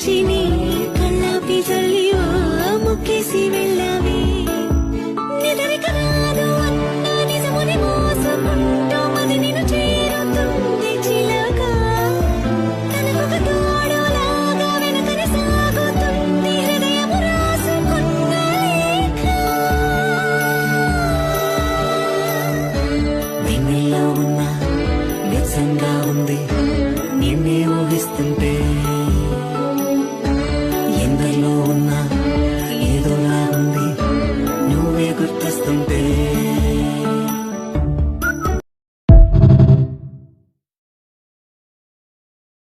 సాక్షిని కళ్ళాపి చల్లి ముక్కేసి వెళ్ళావి నిదరిక రాదు అన్న నిజముని మోసుకుంటూ మది నిన్ను చేరుతుంది చిలక తనకొక తోడులాగా వెనకని సాగుతుంది హృదయము రాసుకున్న లేఖ వెన్నెల్లో ఉన్న నిజంగా ఉంది నిన్నే ఊహిస్తుంటే